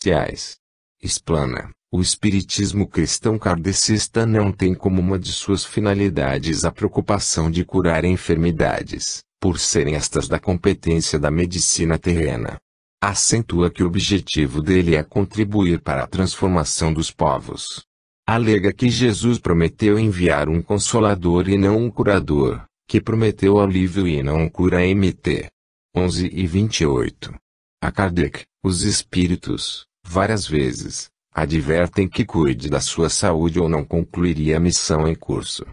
celestiais. Explana: o espiritismo cristão kardecista não tem como uma de suas finalidades a preocupação de curar enfermidades, por serem estas da competência da medicina terrena. Acentua que o objetivo dele é contribuir para a transformação dos povos. Alega que Jesus prometeu enviar um consolador e não um curador, que prometeu alívio e não cura. MT 11 e 28. A Kardec, os espíritos, várias vezes, advertem que cuide da sua saúde ou não concluiria a missão em curso.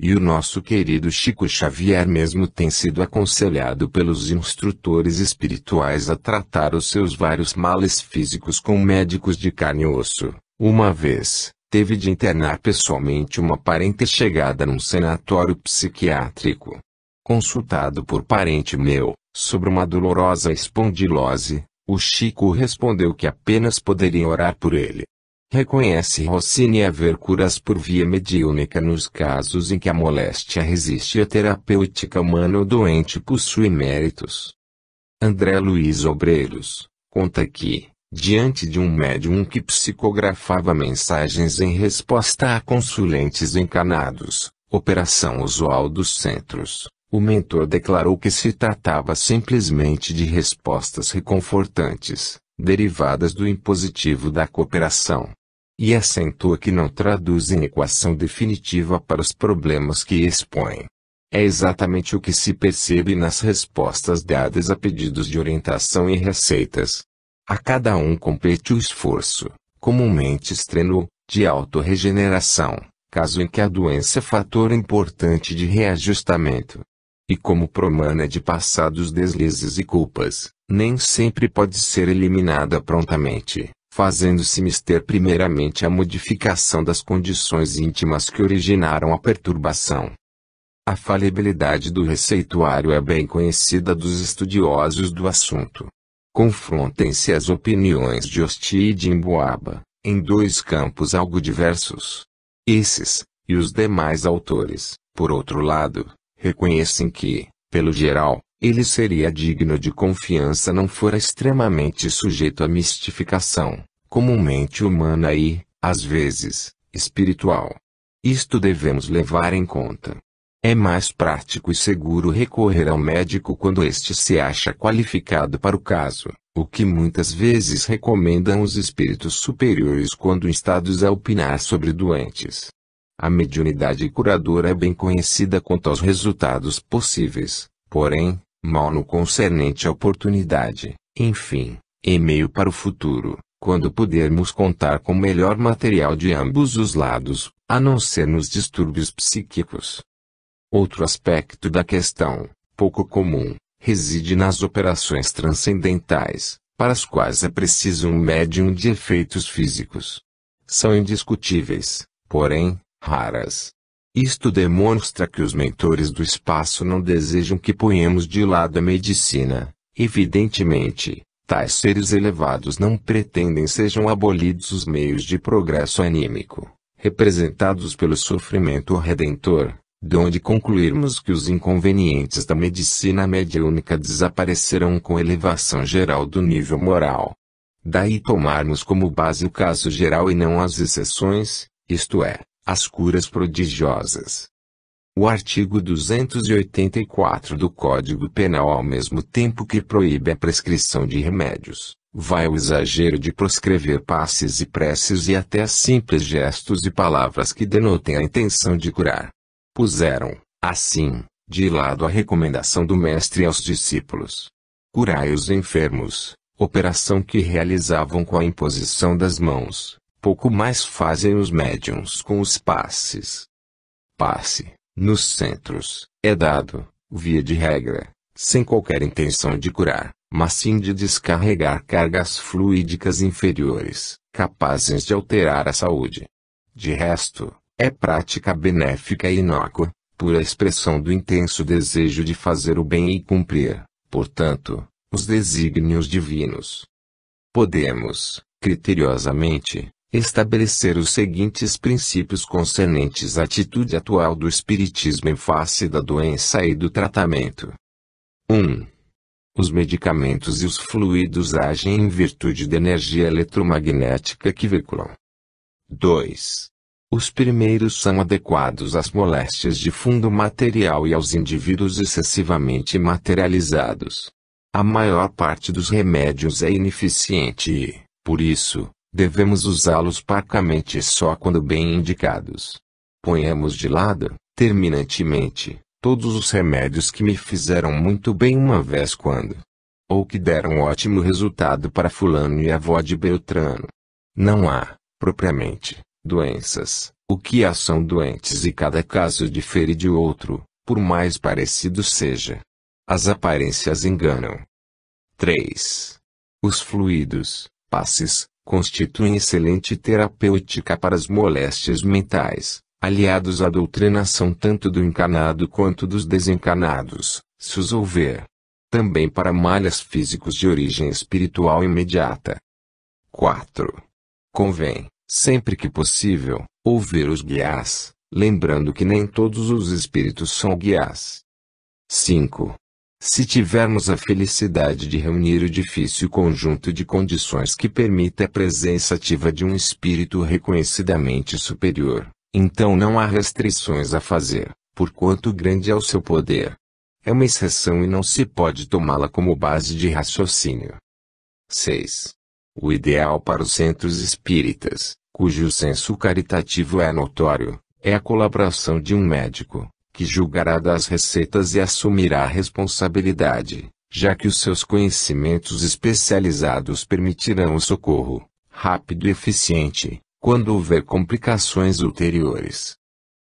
E o nosso querido Chico Xavier mesmo tem sido aconselhado pelos instrutores espirituais a tratar os seus vários males físicos com médicos de carne e osso. Uma vez, teve de internar pessoalmente uma parente chegada num sanatório psiquiátrico. Consultado por parente meu, sobre uma dolorosa espondilose, o Chico respondeu que apenas poderia orar por ele. Reconhece Rossini haver curas por via mediúnica nos casos em que a moléstia resiste à terapêutica humana ou o doente possui méritos. André Luiz Obreiros conta que, diante de um médium que psicografava mensagens em resposta a consulentes encarnados, operação usual dos centros, o mentor declarou que se tratava simplesmente de respostas reconfortantes, derivadas do impositivo da cooperação. E acentua que não traduzem equação definitiva para os problemas que expõem. É exatamente o que se percebe nas respostas dadas a pedidos de orientação e receitas. A cada um compete o esforço, comumente extrênuo, de autorregeneração, caso em que a doença é fator importante de reajustamento. E como promana de passados deslizes e culpas, nem sempre pode ser eliminada prontamente, fazendo-se mister primeiramente a modificação das condições íntimas que originaram a perturbação. A falibilidade do receituário é bem conhecida dos estudiosos do assunto. Confrontem-se as opiniões de Osti e de Emboaba, em dois campos algo diversos. Esses, e os demais autores, por outro lado, reconhecem que, pelo geral, ele seria digno de confiança não fora extremamente sujeito à mistificação, comumente humana e, às vezes, espiritual. Isto devemos levar em conta. É mais prático e seguro recorrer ao médico quando este se acha qualificado para o caso, o que muitas vezes recomendam os espíritos superiores quando instados a opinar sobre doentes. A mediunidade curadora é bem conhecida quanto aos resultados possíveis, porém, mal no concernente à oportunidade, enfim, e-mail para o futuro, quando pudermos contar com melhor material de ambos os lados, a não ser nos distúrbios psíquicos. Outro aspecto da questão, pouco comum, reside nas operações transcendentais, para as quais é preciso um médium de efeitos físicos. São indiscutíveis, porém, raras. Isto demonstra que os mentores do espaço não desejam que ponhamos de lado a medicina. Evidentemente, tais seres elevados não pretendem sejam abolidos os meios de progresso anímico, representados pelo sofrimento redentor, de onde concluirmos que os inconvenientes da medicina mediúnica desaparecerão com a elevação geral do nível moral. Daí tomarmos como base o caso geral e não as exceções, isto é, as curas prodigiosas. O artigo 284 do Código Penal, ao mesmo tempo que proíbe a prescrição de remédios, vai ao exagero de proscrever passes e preces e até simples gestos e palavras que denotem a intenção de curar. Puseram, assim, de lado a recomendação do Mestre aos discípulos. Curai os enfermos, operação que realizavam com a imposição das mãos, pouco mais fazem os médiuns com os passes. Passe, nos centros, é dado, via de regra, sem qualquer intenção de curar, mas sim de descarregar cargas fluídicas inferiores, capazes de alterar a saúde. De resto, é prática benéfica e inócua, pura expressão do intenso desejo de fazer o bem e cumprir, portanto, os desígnios divinos. Podemos, criteriosamente, estabelecer os seguintes princípios concernentes à atitude atual do espiritismo em face da doença e do tratamento. 1. Os medicamentos e os fluidos agem em virtude da energia eletromagnética que veiculam. 2. Os primeiros são adequados às moléstias de fundo material e aos indivíduos excessivamente materializados. A maior parte dos remédios é ineficiente e, por isso, devemos usá-los parcamente só quando bem indicados. Ponhamos de lado, terminantemente, todos os remédios que me fizeram muito bem uma vez quando, ou que deram ótimo resultado para fulano e avó de Beltrano. Não há, propriamente, doenças. O que há são doentes e cada caso difere de outro, por mais parecido seja. As aparências enganam. 3. Os fluidos, passes, constituem excelente terapêutica para as moléstias mentais, aliados à doutrinação tanto do encarnado quanto dos desencarnados, se os houver. Também para malhas físicos de origem espiritual imediata. 4. Convém, sempre que possível, ouvir os guias, lembrando que nem todos os espíritos são guias. 5. Se tivermos a felicidade de reunir o difícil conjunto de condições que permite a presença ativa de um espírito reconhecidamente superior, então não há restrições a fazer, porquanto grande é o seu poder. É uma exceção e não se pode tomá-la como base de raciocínio. 6. O ideal para os centros espíritas, cujo senso caritativo é notório, é a colaboração de um médico, que julgará das receitas e assumirá a responsabilidade, já que os seus conhecimentos especializados permitirão o socorro, rápido e eficiente, quando houver complicações ulteriores.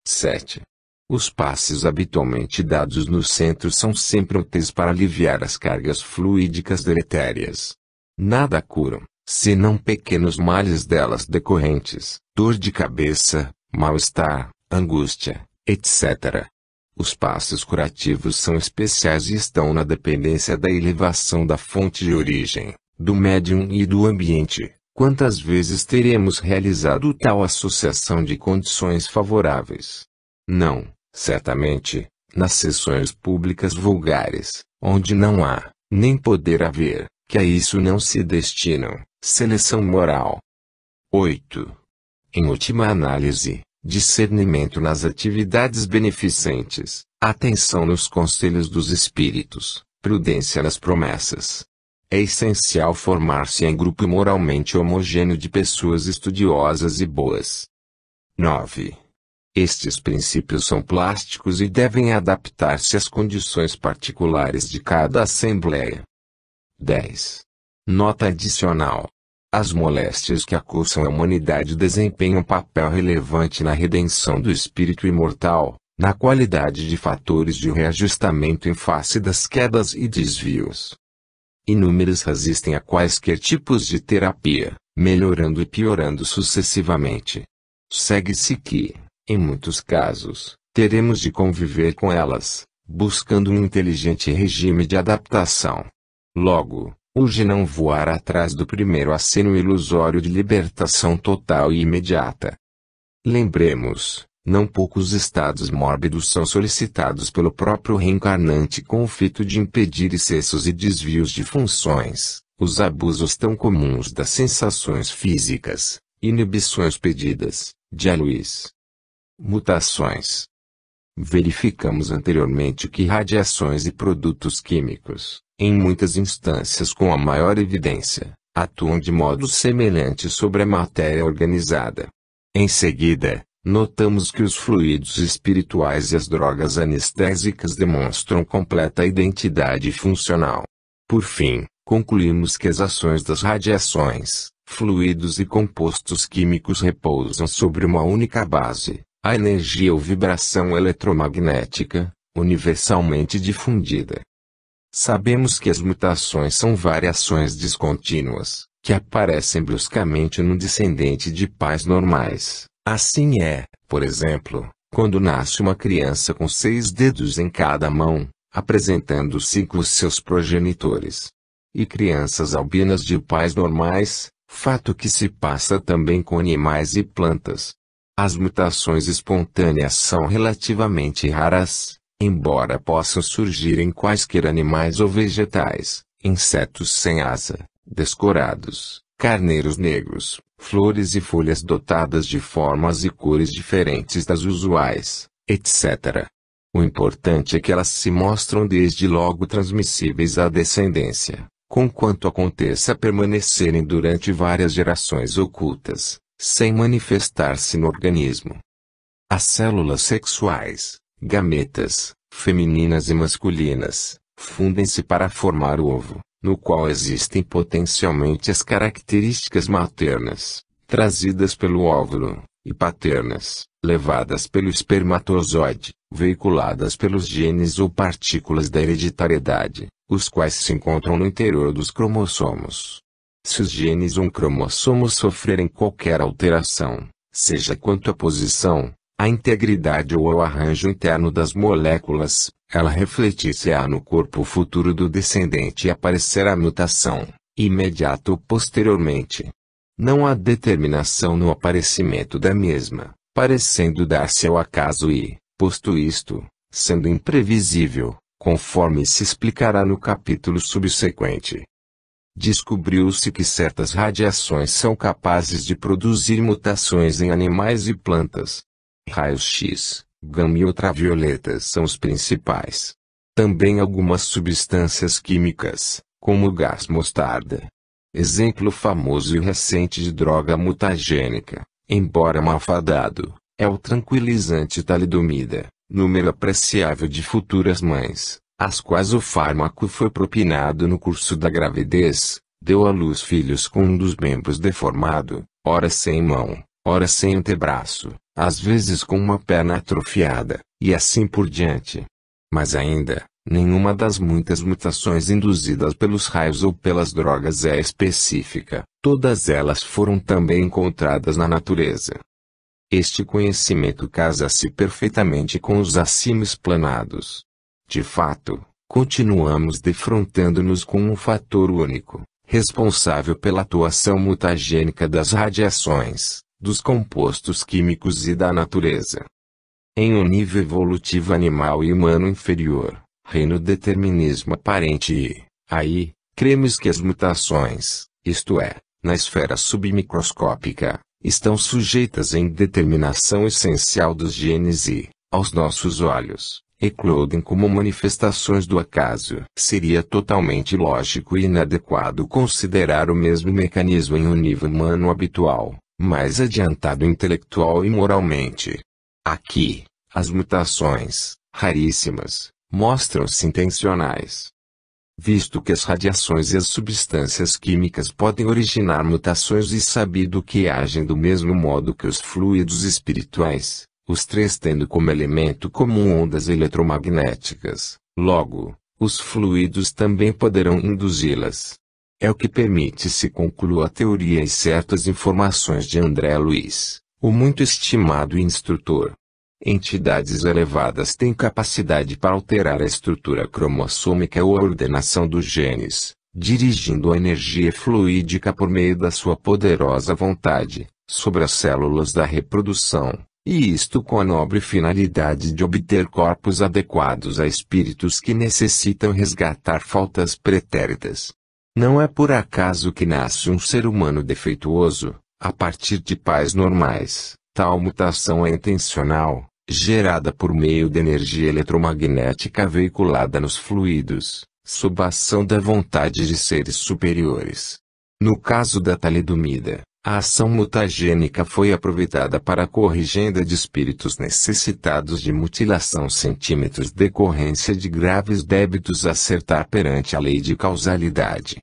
7. Os passes habitualmente dados no centro são sempre úteis para aliviar as cargas fluídicas deletérias. Nada curam, senão pequenos males delas decorrentes, dor de cabeça, mal-estar, angústia, etc. Os passes curativos são especiais e estão na dependência da elevação da fonte de origem, do médium e do ambiente. Quantas vezes teremos realizado tal associação de condições favoráveis? Não, certamente, nas sessões públicas vulgares, onde não há, nem poder haver, que a isso não se destinam, seleção moral. 8. Em última análise, discernimento nas atividades beneficentes, atenção nos conselhos dos espíritos, prudência nas promessas. É essencial formar-se em grupo moralmente homogêneo de pessoas estudiosas e boas. 9. Estes princípios são plásticos e devem adaptar-se às condições particulares de cada assembleia. 10. Nota adicional. As moléstias que acossam a humanidade desempenham papel relevante na redenção do espírito imortal, na qualidade de fatores de reajustamento em face das quedas e desvios. Inúmeras resistem a quaisquer tipos de terapia, melhorando e piorando sucessivamente. Segue-se que, em muitos casos, teremos de conviver com elas, buscando um inteligente regime de adaptação. Logo, urge não voar atrás do primeiro aceno ilusório de libertação total e imediata. Lembremos, não poucos estados mórbidos são solicitados pelo próprio reencarnante com o fito de impedir excessos e desvios de funções, os abusos tão comuns das sensações físicas, inibições pedidas, diálise, mutações. Verificamos anteriormente que radiações e produtos químicos, em muitas instâncias com a maior evidência, atuam de modo semelhante sobre a matéria organizada. Em seguida, notamos que os fluidos espirituais e as drogas anestésicas demonstram completa identidade funcional. Por fim, concluímos que as ações das radiações, fluidos e compostos químicos repousam sobre uma única base, a energia ou vibração eletromagnética, universalmente difundida. Sabemos que as mutações são variações descontínuas, que aparecem bruscamente no descendente de pais normais. Assim é, por exemplo, quando nasce uma criança com 6 dedos em cada mão, apresentando-se com os seus progenitores. E crianças albinas de pais normais, fato que se passa também com animais e plantas. As mutações espontâneas são relativamente raras, Embora possam surgir em quaisquer animais ou vegetais, insetos sem asa, descorados, carneiros negros, flores e folhas dotadas de formas e cores diferentes das usuais, etc. O importante é que elas se mostram desde logo transmissíveis à descendência, conquanto aconteça permanecerem durante várias gerações ocultas, sem manifestar-se no organismo. As células sexuais, gametas, femininas e masculinas, fundem-se para formar o ovo, no qual existem potencialmente as características maternas, trazidas pelo óvulo, e paternas, levadas pelo espermatozoide, veiculadas pelos genes ou partículas da hereditariedade, os quais se encontram no interior dos cromossomos. Se os genes ou cromossomos sofrerem qualquer alteração, seja quanto à posição, a integridade ou ao arranjo interno das moléculas, ela refletir-se-á no corpo futuro do descendente e aparecerá a mutação, imediata ou posteriormente. Não há determinação no aparecimento da mesma, parecendo dar-se ao acaso e, posto isto, sendo imprevisível, conforme se explicará no capítulo subsequente. Descobriu-se que certas radiações são capazes de produzir mutações em animais e plantas. Raios X, gama e ultravioletas são os principais. Também algumas substâncias químicas, como o gás mostarda. Exemplo famoso e recente de droga mutagênica, embora malfadado, é o tranquilizante talidomida, número apreciável de futuras mães, às quais o fármaco foi propinado no curso da gravidez, deu à luz filhos com um dos membros deformado, ora sem mão, ora sem antebraço, às vezes com uma perna atrofiada, e assim por diante. Mas ainda, nenhuma das muitas mutações induzidas pelos raios ou pelas drogas é específica, todas elas foram também encontradas na natureza. Este conhecimento casa-se perfeitamente com os acima explanados. De fato, continuamos defrontando-nos com um fator único, responsável pela atuação mutagênica das radiações, dos compostos químicos e da natureza. Em um nível evolutivo animal e humano inferior, reina o determinismo aparente e, aí, cremos que as mutações, isto é, na esfera submicroscópica, estão sujeitas à indeterminação essencial dos genes e, aos nossos olhos, eclodem como manifestações do acaso. Seria totalmente ilógico e inadequado considerar o mesmo mecanismo em um nível humano habitual, mais adiantado intelectual e moralmente. Aqui, as mutações, raríssimas, mostram-se intencionais. Visto que as radiações e as substâncias químicas podem originar mutações e sabido que agem do mesmo modo que os fluidos espirituais, os três tendo como elemento comum ondas eletromagnéticas, logo, os fluidos também poderão induzi-las. É o que permite se concluir a teoria e certas informações de André Luiz, o muito estimado instrutor. Entidades elevadas têm capacidade para alterar a estrutura cromossômica ou a ordenação dos genes, dirigindo a energia fluídica por meio da sua poderosa vontade, sobre as células da reprodução, e isto com a nobre finalidade de obter corpos adequados a espíritos que necessitam resgatar faltas pretéritas. Não é por acaso que nasce um ser humano defeituoso, a partir de pais normais. Tal mutação é intencional, gerada por meio de energia eletromagnética veiculada nos fluidos, sob a ação da vontade de seres superiores. No caso da talidomida, a ação mutagênica foi aproveitada para a corrigenda de espíritos necessitados de mutilação centímetros decorrência de graves débitos a acertar perante a lei de causalidade.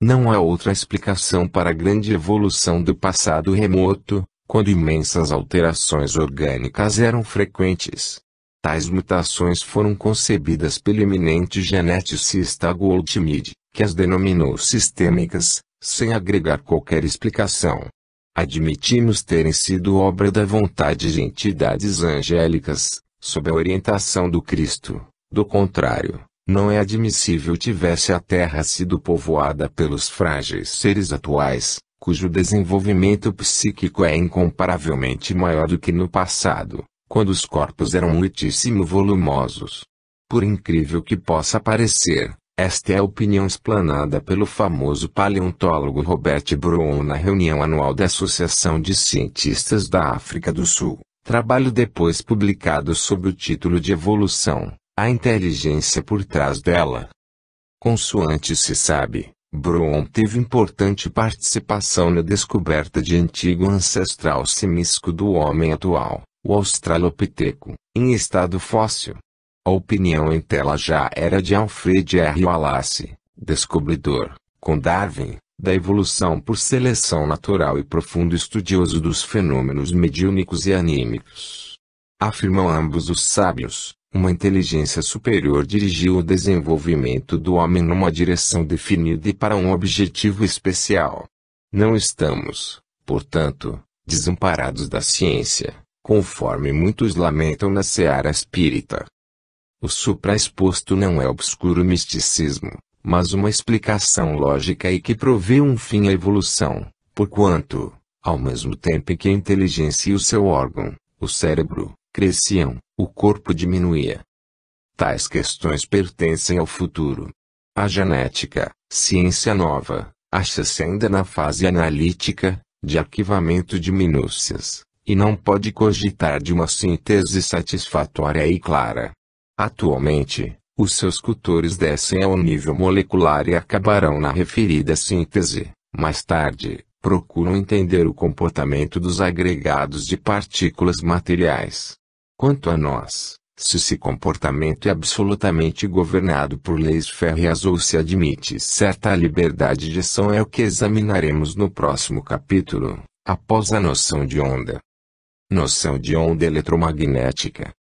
Não há outra explicação para a grande evolução do passado remoto, quando imensas alterações orgânicas eram frequentes. Tais mutações foram concebidas pelo eminente geneticista Goldschmidt, que as denominou sistêmicas, sem agregar qualquer explicação. Admitimos terem sido obra da vontade de entidades angélicas, sob a orientação do Cristo. Do contrário, não é admissível tivesse a Terra sido povoada pelos frágeis seres atuais, cujo desenvolvimento psíquico é incomparavelmente maior do que no passado, quando os corpos eram muitíssimo volumosos. Por incrível que possa parecer, esta é a opinião explanada pelo famoso paleontólogo Robert Brown na reunião anual da Associação de Cientistas da África do Sul, trabalho depois publicado sob o título de Evolução, a inteligência por trás dela. Consoante se sabe, Brown teve importante participação na descoberta de antigo ancestral semístico do homem atual, o Australopiteco, em estado fóssil. A opinião em tela já era de Alfred R. Wallace, descobridor, com Darwin, da evolução por seleção natural e profundo estudioso dos fenômenos mediúnicos e anímicos. Afirmam ambos os sábios, uma inteligência superior dirigiu o desenvolvimento do homem numa direção definida e para um objetivo especial. Não estamos, portanto, desamparados da ciência, conforme muitos lamentam na seara espírita. O supraexposto não é obscuro misticismo, mas uma explicação lógica e que provê um fim à evolução, porquanto, ao mesmo tempo em que a inteligência e o seu órgão, o cérebro, cresciam, o corpo diminuía. Tais questões pertencem ao futuro. A genética, ciência nova, acha-se ainda na fase analítica, de arquivamento de minúcias, e não pode cogitar de uma síntese satisfatória e clara. Atualmente, os seus cultores descem ao nível molecular e acabarão na referida síntese. Mais tarde, procuram entender o comportamento dos agregados de partículas materiais. Quanto a nós, se esse comportamento é absolutamente governado por leis férreas ou se admite certa liberdade de ação é o que examinaremos no próximo capítulo, após a noção de onda. Noção de onda eletromagnética.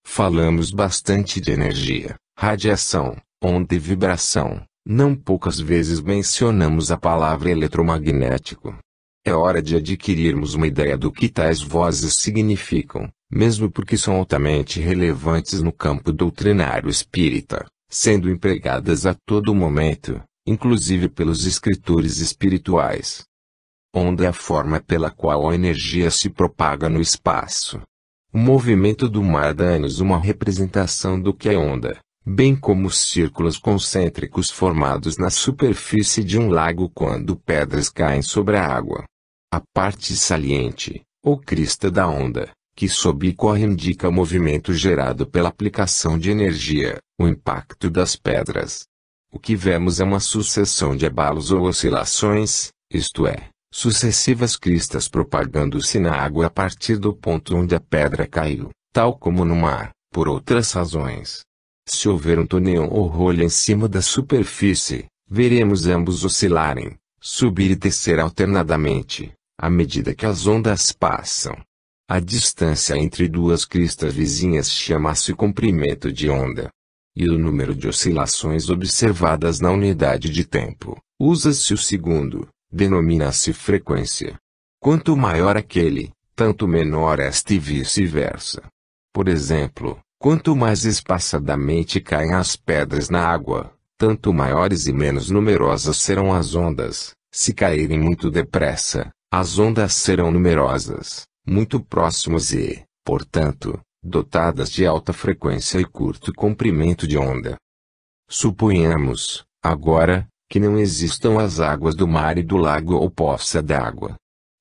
Falamos bastante de energia, radiação, onda e vibração, não poucas vezes mencionamos a palavra eletromagnético. É hora de adquirirmos uma ideia do que tais vozes significam, mesmo porque são altamente relevantes no campo doutrinário espírita, sendo empregadas a todo momento, inclusive pelos escritores espirituais. Onda é a forma pela qual a energia se propaga no espaço. O movimento do mar dá-nos uma representação do que é onda, bem como os círculos concêntricos formados na superfície de um lago quando pedras caem sobre a água. A parte saliente, ou crista da onda, que sobe e corre indica o movimento gerado pela aplicação de energia, o impacto das pedras. O que vemos é uma sucessão de abalos ou oscilações, isto é, sucessivas cristas propagando-se na água a partir do ponto onde a pedra caiu, tal como no mar, por outras razões. Se houver um tonel ou rolha em cima da superfície, veremos ambos oscilarem, subir e descer alternadamente, à medida que as ondas passam. A distância entre duas cristas vizinhas chama-se comprimento de onda. E o número de oscilações observadas na unidade de tempo, usa-se o segundo. Denomina-se frequência. Quanto maior aquele, tanto menor esta e vice-versa. Por exemplo, quanto mais espaçadamente caem as pedras na água, tanto maiores e menos numerosas serão as ondas. Se caírem muito depressa, as ondas serão numerosas, muito próximas e, portanto, dotadas de alta frequência e curto comprimento de onda. Suponhamos, agora, que não existam as águas do mar e do lago ou poça d'água.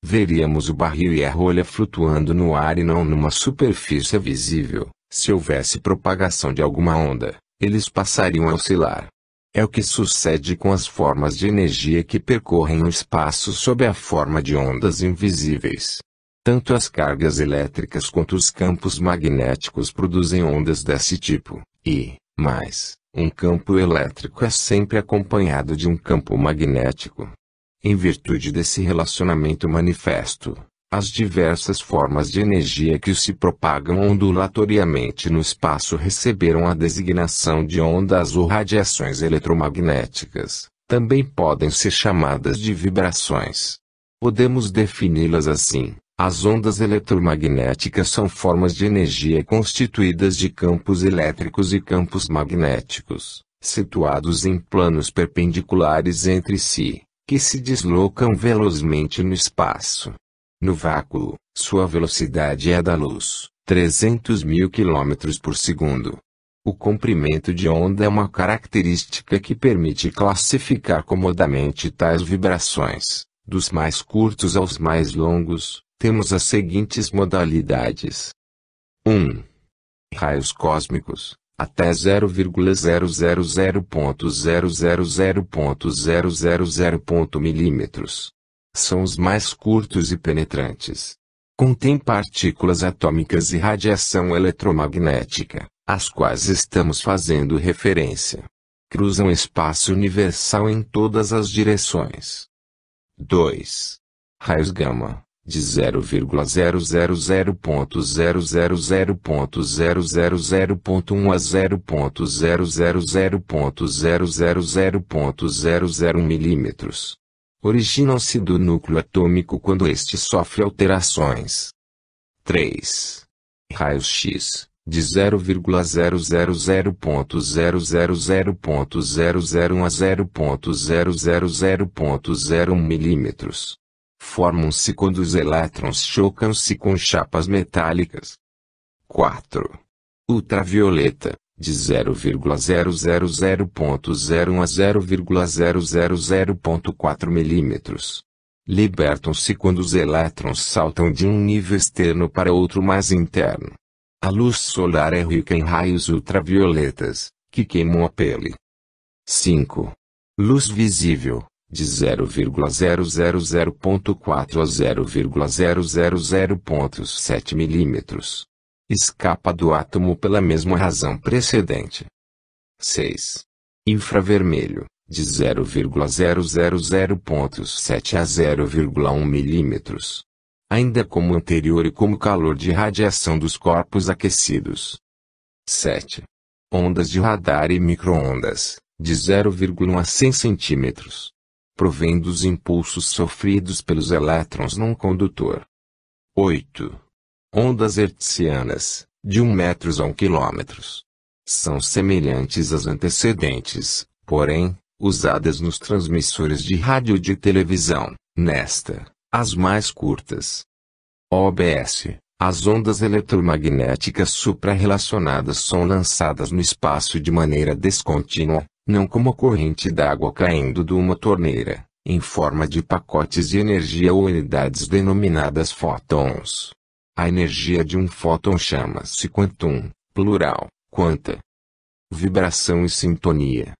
Veríamos o barril e a rolha flutuando no ar e não numa superfície visível. Se houvesse propagação de alguma onda, eles passariam a oscilar. É o que sucede com as formas de energia que percorrem o espaço sob a forma de ondas invisíveis. Tanto as cargas elétricas quanto os campos magnéticos produzem ondas desse tipo, e, mais, um campo elétrico é sempre acompanhado de um campo magnético. Em virtude desse relacionamento manifesto, as diversas formas de energia que se propagam ondulatoriamente no espaço receberam a designação de ondas ou radiações eletromagnéticas. Também podem ser chamadas de vibrações. Podemos defini-las assim. As ondas eletromagnéticas são formas de energia constituídas de campos elétricos e campos magnéticos, situados em planos perpendiculares entre si, que se deslocam velozmente no espaço. No vácuo, sua velocidade é a da luz, 300.000 km por segundo. O comprimento de onda é uma característica que permite classificar comodamente tais vibrações. Dos mais curtos aos mais longos, temos as seguintes modalidades. 1. Raios cósmicos, até 0,000.000.000 milímetros. São os mais curtos e penetrantes. Contém partículas atômicas e radiação eletromagnética, às quais estamos fazendo referência. Cruzam o espaço universal em todas as direções. 2. Raios gama, de 0,00.000.000.1 a 0,000.000.001 milímetros. Originam-se do núcleo atômico quando este sofre alterações. 3. Raios X, de 0,000.000.001 a 0,000.001 milímetros. Formam-se quando os elétrons chocam-se com chapas metálicas. 4. Ultravioleta, de 0,000.01 a 0,000.4 milímetros. Libertam-se quando os elétrons saltam de um nível externo para outro mais interno. A luz solar é rica em raios ultravioletas, que queimam a pele. 5. Luz visível, de 0,000.4 a 0,000.7 milímetros. Escapa do átomo pela mesma razão precedente. 6. Infravermelho, de 0,000.7 a 0,1 milímetros. Ainda como anterior e como calor de radiação dos corpos aquecidos. 7. Ondas de radar e microondas, de 0,1 a 100 centímetros. Provém dos impulsos sofridos pelos elétrons num condutor. 8. Ondas hertzianas, de 1 metro a 1 km. São semelhantes às antecedentes, porém, usadas nos transmissores de rádio e de televisão, nesta, as mais curtas. OBS, as ondas eletromagnéticas suprarrelacionadas são lançadas no espaço de maneira descontínua, não como corrente d'água caindo de uma torneira, em forma de pacotes de energia ou unidades denominadas fótons. A energia de um fóton chama-se quantum, plural, quanta. Vibração e sintonia.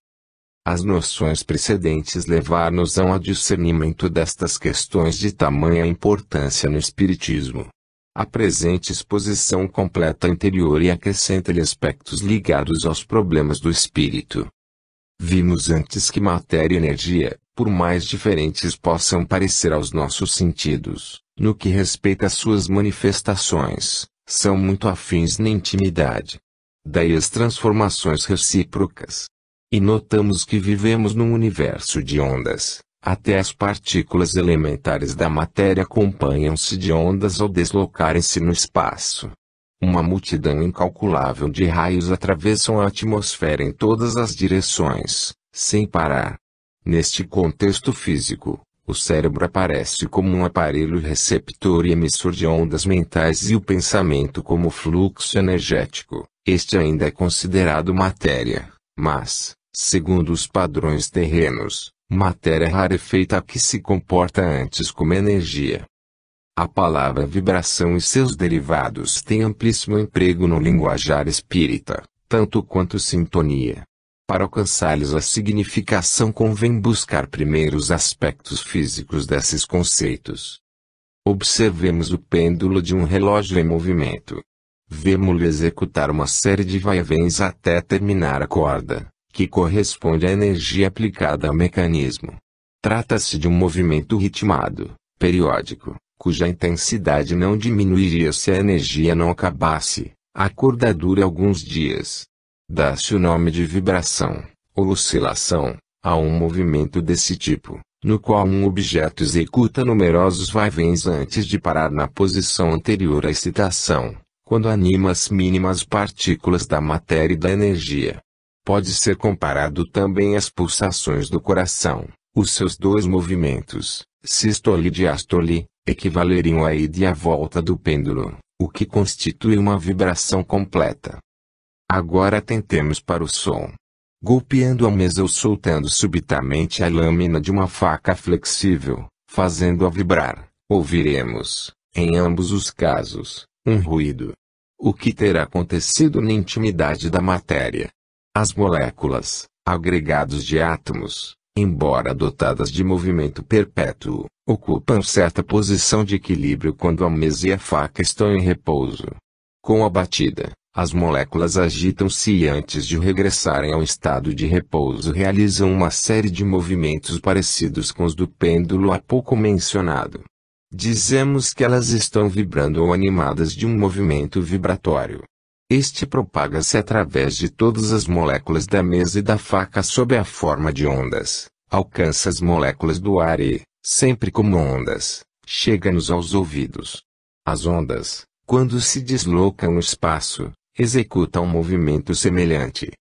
As noções precedentes levar-nos ao discernimento destas questões de tamanha importância no Espiritismo. A presente exposição completa a anterior e acrescenta-lhe aspectos ligados aos problemas do espírito. Vimos antes que matéria e energia, por mais diferentes possam parecer aos nossos sentidos, no que respeita às suas manifestações, são muito afins na intimidade. Daí as transformações recíprocas. E notamos que vivemos num universo de ondas. Até as partículas elementares da matéria acompanham-se de ondas ao deslocarem-se no espaço. Uma multidão incalculável de raios atravessam a atmosfera em todas as direções, sem parar. Neste contexto físico, o cérebro aparece como um aparelho receptor e emissor de ondas mentais e o pensamento como fluxo energético. Este ainda é considerado matéria, mas, segundo os padrões terrenos, matéria rarefeita que se comporta antes como energia. A palavra vibração e seus derivados têm amplíssimo emprego no linguajar espírita, tanto quanto sintonia. Para alcançar-lhes a significação convém buscar primeiro os aspectos físicos desses conceitos. Observemos o pêndulo de um relógio em movimento. Vemo-lo executar uma série de vai-vens até terminar a corda, que corresponde à energia aplicada ao mecanismo. Trata-se de um movimento ritmado, periódico, cuja intensidade não diminuiria se a energia não acabasse. A corda dura alguns dias. Dá-se o nome de vibração, ou oscilação, a um movimento desse tipo, no qual um objeto executa numerosos vai-vens antes de parar na posição anterior à excitação, quando anima as mínimas partículas da matéria e da energia. Pode ser comparado também às pulsações do coração. Os seus dois movimentos, sístole e diástole, equivaleriam à ida e à volta do pêndulo, o que constitui uma vibração completa. Agora tentemos para o som. Golpeando a mesa ou soltando subitamente a lâmina de uma faca flexível, fazendo-a vibrar, ouviremos, em ambos os casos, um ruído. O que terá acontecido na intimidade da matéria? As moléculas, agregados de átomos, embora dotadas de movimento perpétuo, ocupam certa posição de equilíbrio quando a mesa e a faca estão em repouso. Com a batida, as moléculas agitam-se e antes de regressarem ao estado de repouso realizam uma série de movimentos parecidos com os do pêndulo há pouco mencionado. Dizemos que elas estão vibrando ou animadas de um movimento vibratório. Este propaga-se através de todas as moléculas da mesa e da faca sob a forma de ondas, alcança as moléculas do ar e, sempre como ondas, chega-nos aos ouvidos. As ondas, quando se deslocam no espaço, executam um movimento semelhante.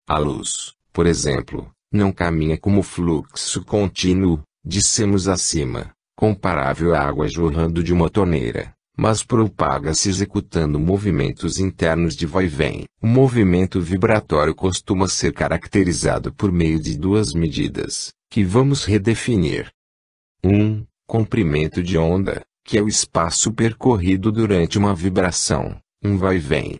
A luz, por exemplo, não caminha como fluxo contínuo, dissemos acima, comparável à água jorrando de uma torneira, mas propaga-se executando movimentos internos de vai e vem. O movimento vibratório costuma ser caracterizado por meio de duas medidas, que vamos redefinir. 1. Comprimento de onda, que é o espaço percorrido durante uma vibração, um vai e vem.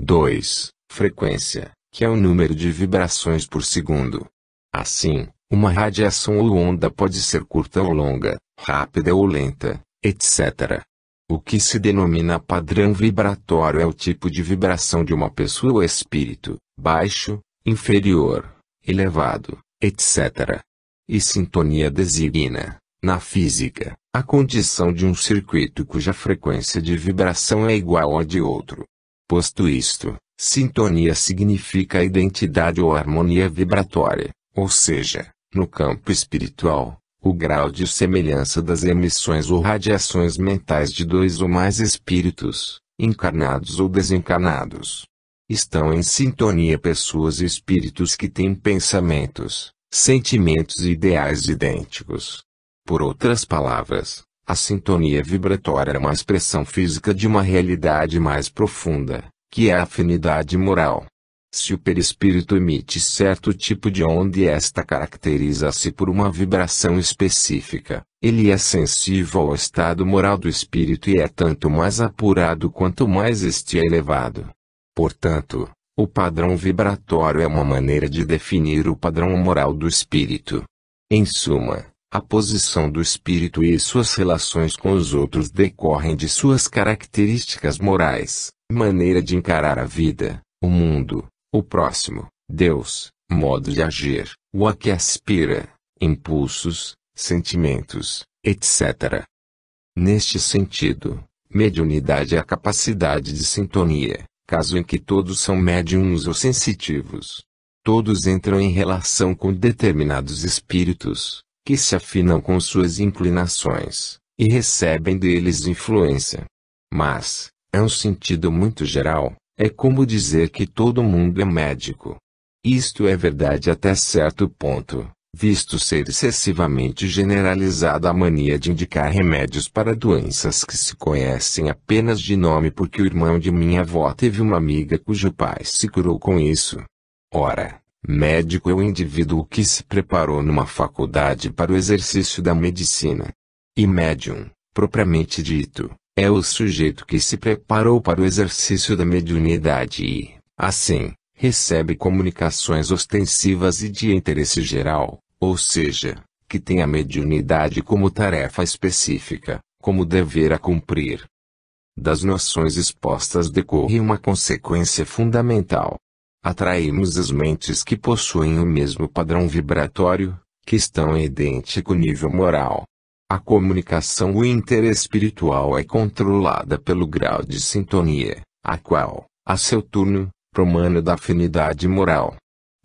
2. Frequência, que é o número de vibrações por segundo. Assim, uma radiação ou onda pode ser curta ou longa, rápida ou lenta, etc. O que se denomina padrão vibratório é o tipo de vibração de uma pessoa ou espírito, baixo, inferior, elevado, etc. E sintonia designa, na física, a condição de um circuito cuja frequência de vibração é igual à de outro. Posto isto, sintonia significa a identidade ou harmonia vibratória, ou seja, no campo espiritual, o grau de semelhança das emissões ou radiações mentais de dois ou mais espíritos, encarnados ou desencarnados. Estão em sintonia pessoas e espíritos que têm pensamentos, sentimentos e ideais idênticos. Por outras palavras, a sintonia vibratória é uma expressão física de uma realidade mais profunda, que é a afinidade moral. Se o perispírito emite certo tipo de onda e esta caracteriza-se por uma vibração específica, ele é sensível ao estado moral do espírito e é tanto mais apurado quanto mais este é elevado. Portanto, o padrão vibratório é uma maneira de definir o padrão moral do espírito. Em suma, a posição do espírito e suas relações com os outros decorrem de suas características morais, maneira de encarar a vida, o mundo, o próximo, Deus, modo de agir, o a que aspira, impulsos, sentimentos, etc. Neste sentido, mediunidade é a capacidade de sintonia, caso em que todos são médiums ou sensitivos. Todos entram em relação com determinados espíritos, que se afinam com suas inclinações, e recebem deles influência. Mas, em um sentido muito geral, é como dizer que todo mundo é médico. Isto é verdade até certo ponto, visto ser excessivamente generalizada a mania de indicar remédios para doenças que se conhecem apenas de nome porque o irmão de minha avó teve uma amiga cujo pai se curou com isso. Ora, médico é o indivíduo que se preparou numa faculdade para o exercício da medicina. E médium, propriamente dito, é o sujeito que se preparou para o exercício da mediunidade e, assim, recebe comunicações ostensivas e de interesse geral, ou seja, que tem a mediunidade como tarefa específica, como dever a cumprir. Das noções expostas decorre uma consequência fundamental. Atraímos as mentes que possuem o mesmo padrão vibratório, que estão em idêntico nível moral. A comunicação interespiritual é controlada pelo grau de sintonia, a qual, a seu turno, promana da afinidade moral.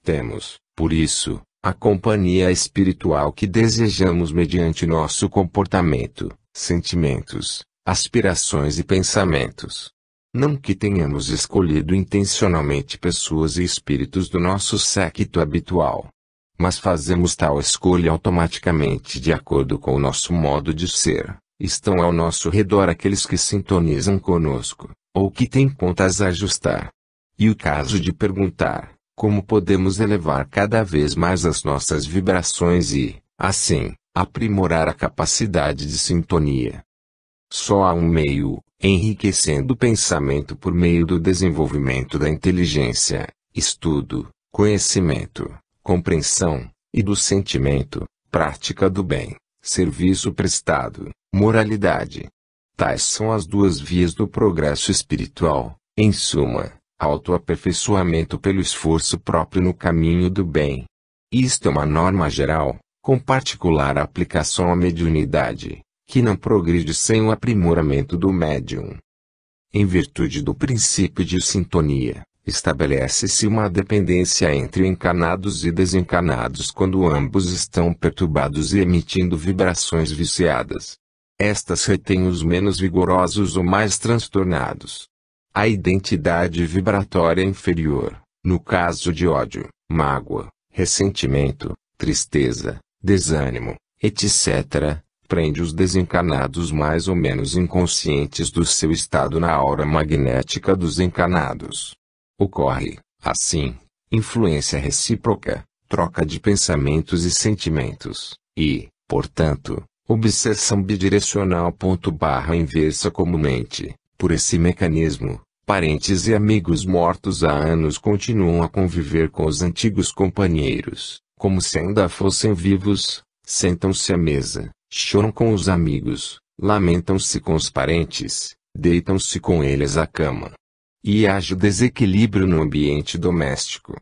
Temos, por isso, a companhia espiritual que desejamos mediante nosso comportamento, sentimentos, aspirações e pensamentos. Não que tenhamos escolhido intencionalmente pessoas e espíritos do nosso séquito habitual. Mas fazemos tal escolha automaticamente de acordo com o nosso modo de ser, Estão ao nosso redor aqueles que sintonizam conosco, ou que têm contas a ajustar. E o caso de perguntar, como podemos elevar cada vez mais as nossas vibrações e, assim, aprimorar a capacidade de sintonia. Só há um meio, enriquecendo o pensamento por meio do desenvolvimento da inteligência, estudo, conhecimento, compreensão, e do sentimento, prática do bem, serviço prestado, moralidade. Tais são as duas vias do progresso espiritual, em suma, autoaperfeiçoamento pelo esforço próprio no caminho do bem. Isto é uma norma geral, com particular aplicação à mediunidade, que não progride sem o aprimoramento do médium. Em virtude do princípio de sintonia, estabelece-se uma dependência entre encarnados e desencarnados quando ambos estão perturbados e emitindo vibrações viciadas. Estas retêm os menos vigorosos ou mais transtornados. A identidade vibratória inferior, no caso de ódio, mágoa, ressentimento, tristeza, desânimo, etc., prende os desencarnados mais ou menos inconscientes do seu estado na aura magnética dos encarnados. Ocorre, assim, influência recíproca, troca de pensamentos e sentimentos, e, portanto, obsessão bidirecional. Inversa comumente, por esse mecanismo, parentes e amigos mortos há anos continuam a conviver com os antigos companheiros, como se ainda fossem vivos, sentam-se à mesa, choram com os amigos, lamentam-se com os parentes, deitam-se com eles à cama. E age o desequilíbrio no ambiente doméstico.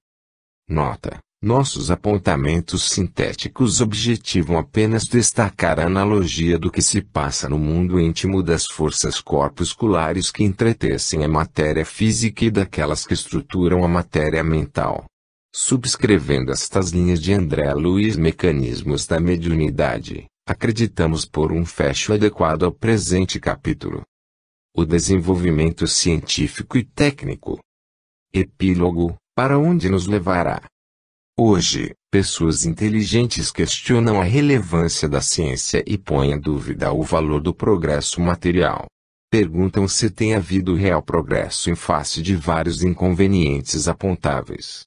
Nota: nossos apontamentos sintéticos objetivam apenas destacar a analogia do que se passa no mundo íntimo das forças corpusculares que entretecem a matéria física e daquelas que estruturam a matéria mental. Subscrevendo estas linhas de André Luiz Mecanismos da Mediunidade, acreditamos por um fecho adequado ao presente capítulo. O desenvolvimento científico e técnico. Epílogo: para onde nos levará? Hoje, pessoas inteligentes questionam a relevância da ciência e põem em dúvida o valor do progresso material. Perguntam se tem havido real progresso em face de vários inconvenientes apontáveis.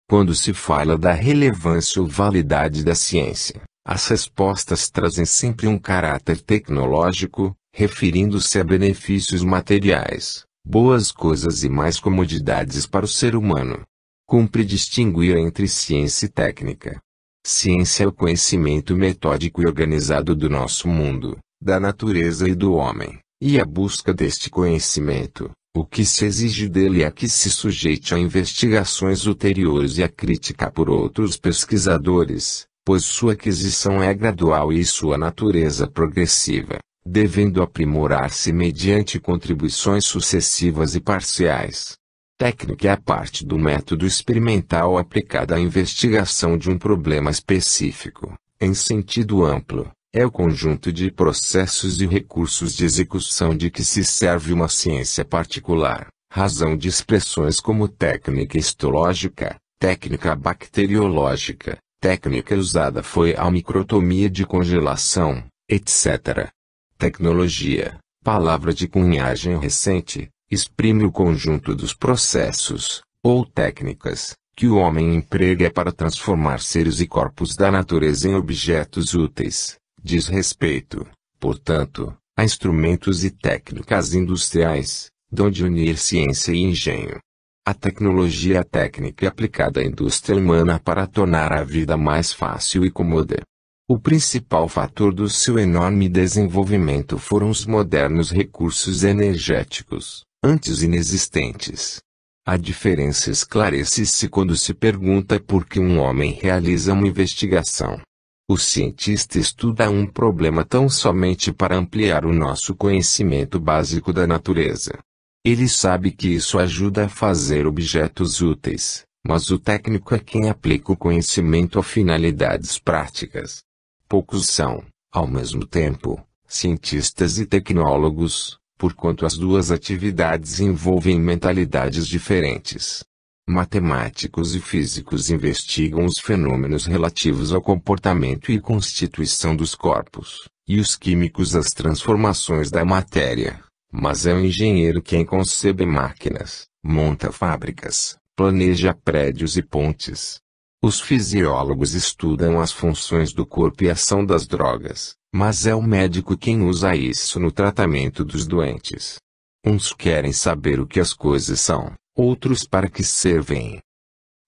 Quando se fala da relevância ou validade da ciência, as respostas trazem sempre um caráter tecnológico, referindo-se a benefícios materiais, boas coisas e mais comodidades para o ser humano. Cumpre distinguir entre ciência e técnica. Ciência é o conhecimento metódico e organizado do nosso mundo, da natureza e do homem, e a busca deste conhecimento, o que se exige dele é que se sujeite a investigações ulteriores e a crítica por outros pesquisadores, pois sua aquisição é gradual e sua natureza progressiva, devendo aprimorar-se mediante contribuições sucessivas e parciais. Técnica é a parte do método experimental aplicada à investigação de um problema específico, em sentido amplo, é o conjunto de processos e recursos de execução de que se serve uma ciência particular, razão de expressões como técnica histológica, técnica bacteriológica, técnica usada foi a microtomia de congelação, etc. Tecnologia, palavra de cunhagem recente, exprime o conjunto dos processos, ou técnicas, que o homem emprega para transformar seres e corpos da natureza em objetos úteis. Diz respeito, portanto, a instrumentos e técnicas industriais, donde unir ciência e engenho. A tecnologia é a técnica aplicada à indústria humana para tornar a vida mais fácil e cômoda. O principal fator do seu enorme desenvolvimento foram os modernos recursos energéticos, antes inexistentes. A diferença esclarece-se quando se pergunta por que um homem realiza uma investigação. O cientista estuda um problema tão somente para ampliar o nosso conhecimento básico da natureza. Ele sabe que isso ajuda a fazer objetos úteis, mas o técnico é quem aplica o conhecimento a finalidades práticas. Poucos são, ao mesmo tempo, cientistas e tecnólogos, porquanto as duas atividades envolvem mentalidades diferentes. Matemáticos e físicos investigam os fenômenos relativos ao comportamento e constituição dos corpos, e os químicos as transformações da matéria, mas é o engenheiro quem concebe máquinas, monta fábricas, planeja prédios e pontes. Os fisiólogos estudam as funções do corpo e a ação das drogas, mas é o médico quem usa isso no tratamento dos doentes. Uns querem saber o que as coisas são, outros para que servem.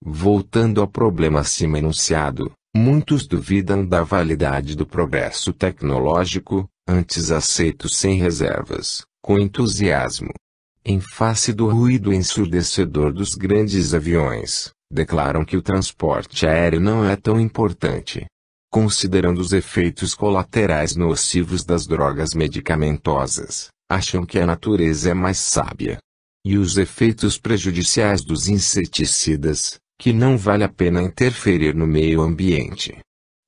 Voltando ao problema acima enunciado, muitos duvidam da validade do progresso tecnológico, antes aceito sem reservas, com entusiasmo. Em face do ruído ensurdecedor dos grandes aviões, declaram que o transporte aéreo não é tão importante. Considerando os efeitos colaterais nocivos das drogas medicamentosas, acham que a natureza é mais sábia. E os efeitos prejudiciais dos inseticidas, que não vale a pena interferir no meio ambiente.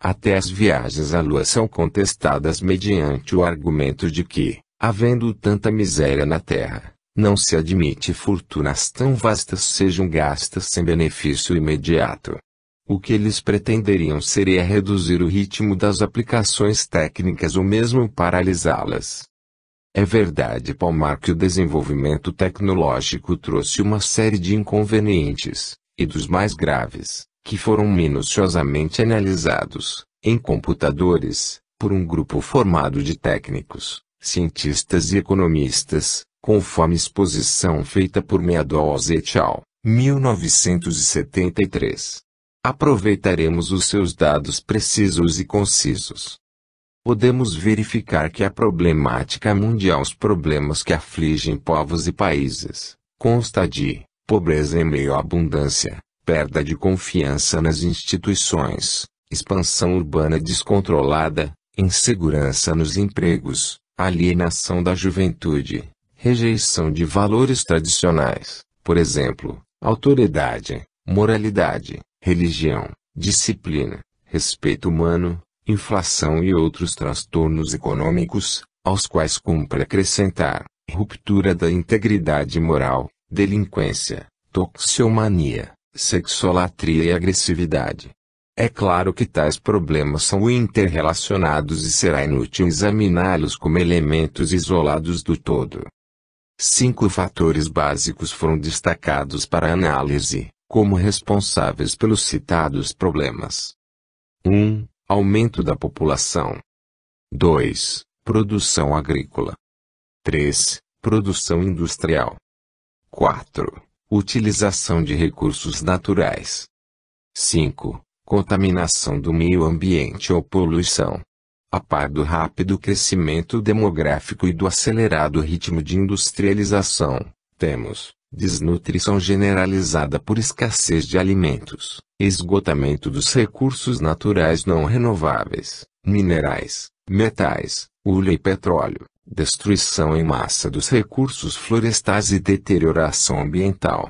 Até as viagens à Lua são contestadas mediante o argumento de que, havendo tanta miséria na Terra, não se admite fortunas tão vastas sejam gastas sem benefício imediato. O que eles pretenderiam seria reduzir o ritmo das aplicações técnicas ou mesmo paralisá-las. É verdade, Palmar, que o desenvolvimento tecnológico trouxe uma série de inconvenientes, e dos mais graves, que foram minuciosamente analisados, em computadores, por um grupo formado de técnicos, cientistas e economistas, conforme exposição feita por Meadows et al., 1973. Aproveitaremos os seus dados precisos e concisos. Podemos verificar que a problemática mundial, os problemas que afligem povos e países, consta de pobreza em meio à abundância, perda de confiança nas instituições, expansão urbana descontrolada, insegurança nos empregos, alienação da juventude, rejeição de valores tradicionais, por exemplo, autoridade, moralidade, religião, disciplina, respeito humano, inflação e outros transtornos econômicos, aos quais cumpre acrescentar ruptura da integridade moral, delinquência, toxicomania, sexolatria e agressividade. É claro que tais problemas são interrelacionados e será inútil examiná-los como elementos isolados do todo. 5 fatores básicos foram destacados para análise, como responsáveis pelos citados problemas. 1. Aumento da população. 2. Produção agrícola. 3. Produção industrial. 4. Utilização de recursos naturais. 5. Contaminação do meio ambiente ou poluição. A par do rápido crescimento demográfico e do acelerado ritmo de industrialização, temos desnutrição generalizada por escassez de alimentos, esgotamento dos recursos naturais não renováveis, minerais, metais, óleo e petróleo, destruição em massa dos recursos florestais e deterioração ambiental.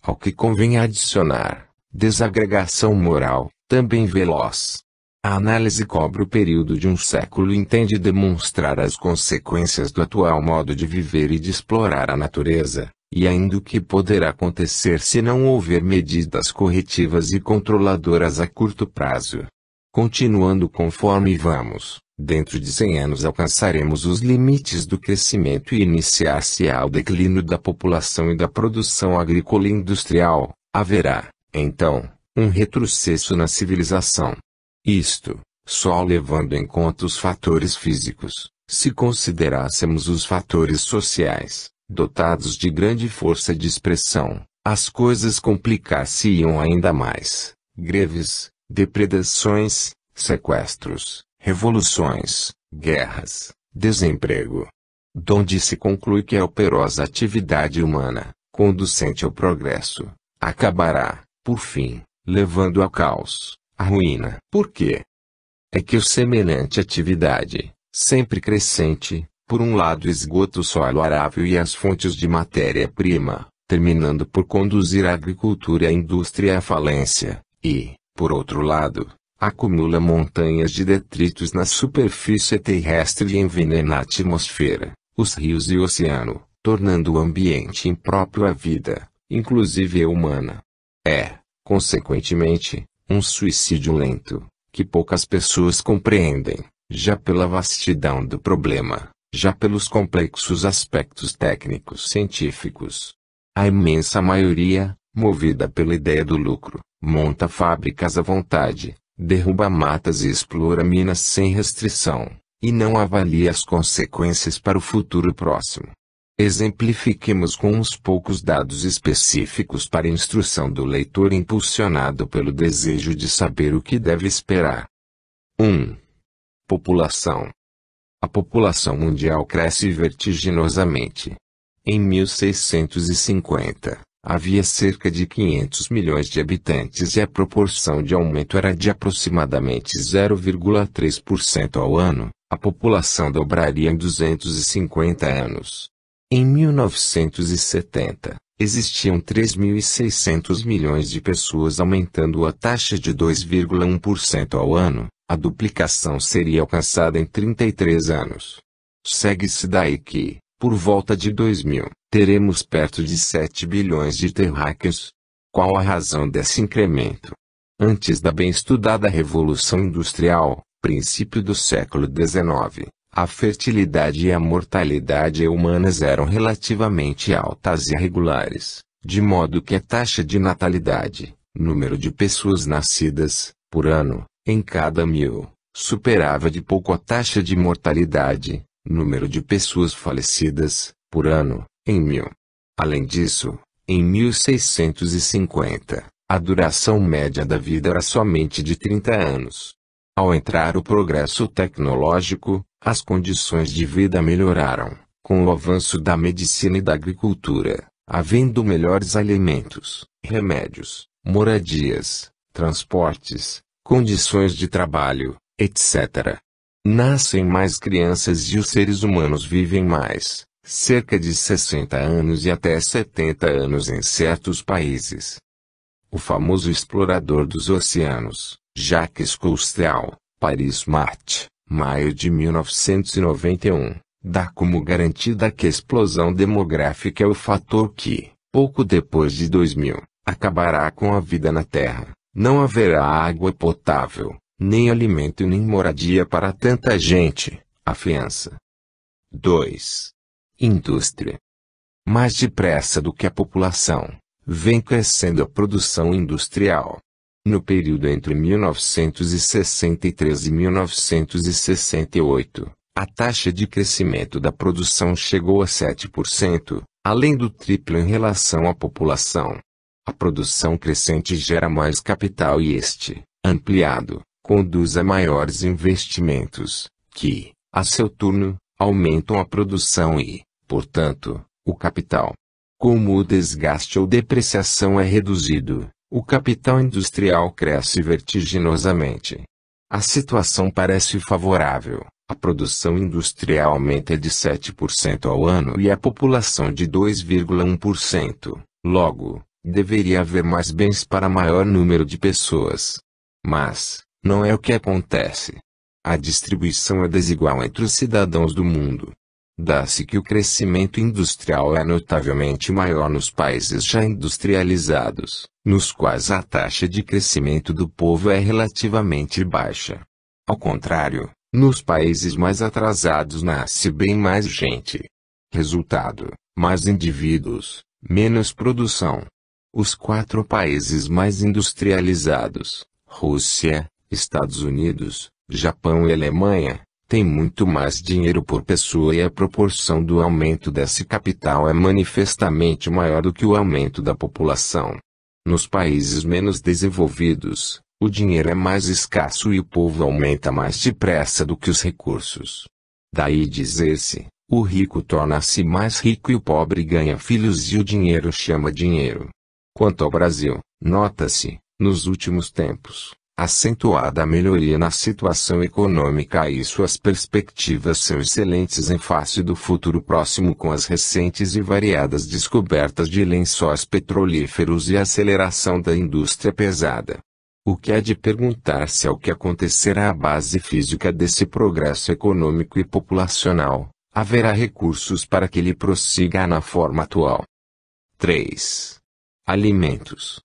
Ao que convém adicionar, desagregação moral, também veloz. A análise cobre o período de um século e entende demonstrar as consequências do atual modo de viver e de explorar a natureza, e ainda o que poderá acontecer se não houver medidas corretivas e controladoras a curto prazo. Continuando conforme vamos, dentro de 100 anos alcançaremos os limites do crescimento e iniciar-se-á o declínio da população e da produção agrícola e industrial. Haverá, então, um retrocesso na civilização. Isto, só levando em conta os fatores físicos. Se considerássemos os fatores sociais, dotados de grande força de expressão, as coisas complicar-se-iam ainda mais. Greves, depredações, sequestros, revoluções, guerras, desemprego. Donde se conclui que a operosa atividade humana, conducente ao progresso, acabará, por fim, levando ao caos, à ruína. Por quê? É que semelhante atividade, sempre crescente, por um lado esgota o solo arável e as fontes de matéria-prima, terminando por conduzir a agricultura e a indústria à falência, e, por outro lado, acumula montanhas de detritos na superfície terrestre e envenena a atmosfera, os rios e o oceano, tornando o ambiente impróprio à vida, inclusive a humana. É, consequentemente, um suicídio lento, que poucas pessoas compreendem, já pela vastidão do problema, já pelos complexos aspectos técnicos científicos. A imensa maioria, movida pela ideia do lucro, monta fábricas à vontade, derruba matas e explora minas sem restrição, e não avalia as consequências para o futuro próximo. Exemplifiquemos com uns poucos dados específicos para instrução do leitor impulsionado pelo desejo de saber o que deve esperar. 1. População. A população mundial cresce vertiginosamente. Em 1650, havia cerca de 500 milhões de habitantes e a proporção de aumento era de aproximadamente 0,3% ao ano. A população dobraria em 250 anos. Em 1970, existiam 3.600 milhões de pessoas, aumentando a taxa de 2,1% ao ano. A duplicação seria alcançada em 33 anos. Segue-se daí que, por volta de 2000, teremos perto de 7 bilhões de terráqueos. Qual a razão desse incremento? Antes da bem estudada Revolução Industrial, princípio do século XIX, a fertilidade e a mortalidade humanas eram relativamente altas e regulares, de modo que a taxa de natalidade, número de pessoas nascidas, por ano, em cada 1000, superava de pouco a taxa de mortalidade, número de pessoas falecidas, por ano, em 1000. Além disso, em 1650, a duração média da vida era somente de 30 anos. Ao entrar o progresso tecnológico, as condições de vida melhoraram, com o avanço da medicina e da agricultura, havendo melhores alimentos, remédios, moradias, transportes, condições de trabalho, etc. Nascem mais crianças e os seres humanos vivem mais, cerca de 60 anos e até 70 anos em certos países. O famoso explorador dos oceanos, Jacques Cousteau, Paris Mart, maio de 1991, dá como garantida que a explosão demográfica é o fator que, pouco depois de 2000, acabará com a vida na Terra. Não haverá água potável, nem alimento nem moradia para tanta gente, afiança. 2. Indústria. Mais depressa do que a população, vem crescendo a produção industrial. No período entre 1963 e 1968, a taxa de crescimento da produção chegou a 7%, além do triplo em relação à população. A produção crescente gera mais capital e este, ampliado, conduz a maiores investimentos, que, a seu turno, aumentam a produção e, portanto, o capital. Como o desgaste ou depreciação é reduzido, o capital industrial cresce vertiginosamente. A situação parece favorável. A produção industrial aumenta de 7% ao ano e a população de 2,1%. Logo, deveria haver mais bens para maior número de pessoas. Mas, não é o que acontece. A distribuição é desigual entre os cidadãos do mundo. Dá-se que o crescimento industrial é notavelmente maior nos países já industrializados, nos quais a taxa de crescimento do povo é relativamente baixa. Ao contrário, nos países mais atrasados nasce bem mais gente. Resultado: mais indivíduos, menos produção. Os 4 países mais industrializados, Rússia, Estados Unidos, Japão e Alemanha, têm muito mais dinheiro por pessoa e a proporção do aumento desse capital é manifestamente maior do que o aumento da população. Nos países menos desenvolvidos, o dinheiro é mais escasso e o povo aumenta mais depressa do que os recursos. Daí dizer-se, o rico torna-se mais rico e o pobre ganha filhos e o dinheiro chama dinheiro. Quanto ao Brasil, nota-se, nos últimos tempos, acentuada a melhoria na situação econômica e suas perspectivas são excelentes em face do futuro próximo com as recentes e variadas descobertas de lençóis petrolíferos e a aceleração da indústria pesada. O que há de perguntar-se é o que acontecerá à base física desse progresso econômico e populacional. Haverá recursos para que ele prossiga na forma atual. 3. Alimentos.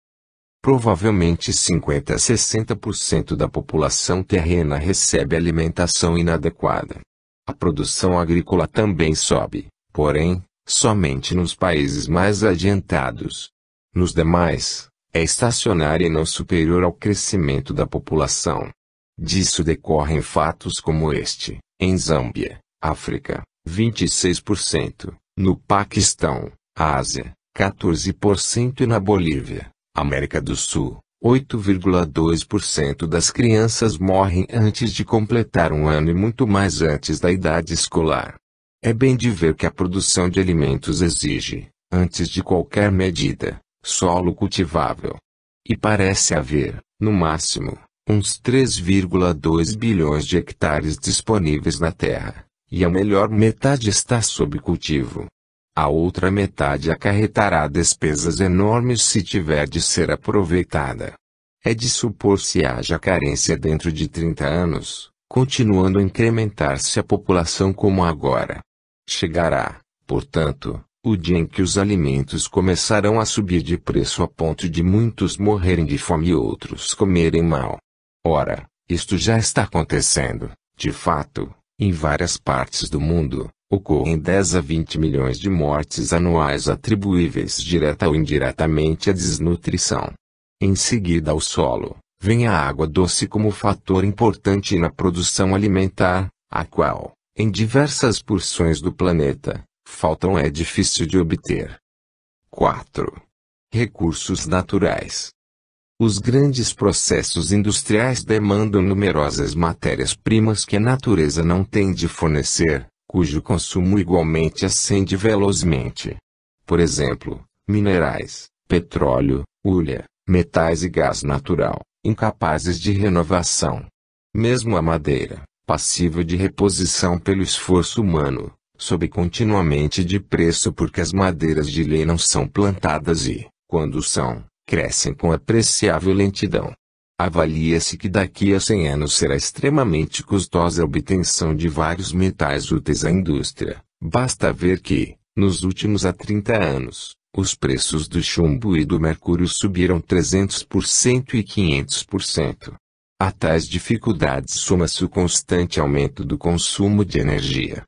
Provavelmente 50 a 60% da população terrena recebe alimentação inadequada. A produção agrícola também sobe, porém, somente nos países mais adiantados. Nos demais, é estacionária e não superior ao crescimento da população. Disso decorrem fatos como este: em Zâmbia, África, 26%, no Paquistão, Ásia, 14% e na Bolívia, América do Sul, 8,2% das crianças morrem antes de completar um ano e muito mais antes da idade escolar. É bem de ver que a produção de alimentos exige, antes de qualquer medida, solo cultivável. E parece haver, no máximo, uns 3,2 bilhões de hectares disponíveis na terra, e a melhor metade está sob cultivo. A outra metade acarretará despesas enormes se tiver de ser aproveitada. É de supor se haja carência dentro de 30 anos, continuando a incrementar-se a população como agora. Chegará, portanto, o dia em que os alimentos começarão a subir de preço a ponto de muitos morrerem de fome e outros comerem mal. Ora, isto já está acontecendo, de fato, em várias partes do mundo. Ocorrem 10 a 20 milhões de mortes anuais atribuíveis direta ou indiretamente à desnutrição. Em seguida ao solo, vem a água doce como fator importante na produção alimentar, a qual, em diversas porções do planeta, faltam é difícil de obter. 4. Recursos naturais. Os grandes processos industriais demandam numerosas matérias-primas que a natureza não tem de fornecer, cujo consumo igualmente ascende velozmente. Por exemplo, minerais, petróleo, hulha, metais e gás natural, incapazes de renovação. Mesmo a madeira, passível de reposição pelo esforço humano, sobe continuamente de preço porque as madeiras de lei não são plantadas e, quando são, crescem com apreciável lentidão. Avalia-se que daqui a 100 anos será extremamente custosa a obtenção de vários metais úteis à indústria. Basta ver que, nos últimos 30 anos, os preços do chumbo e do mercúrio subiram 300% e 500%. A tais dificuldades soma-se o constante aumento do consumo de energia.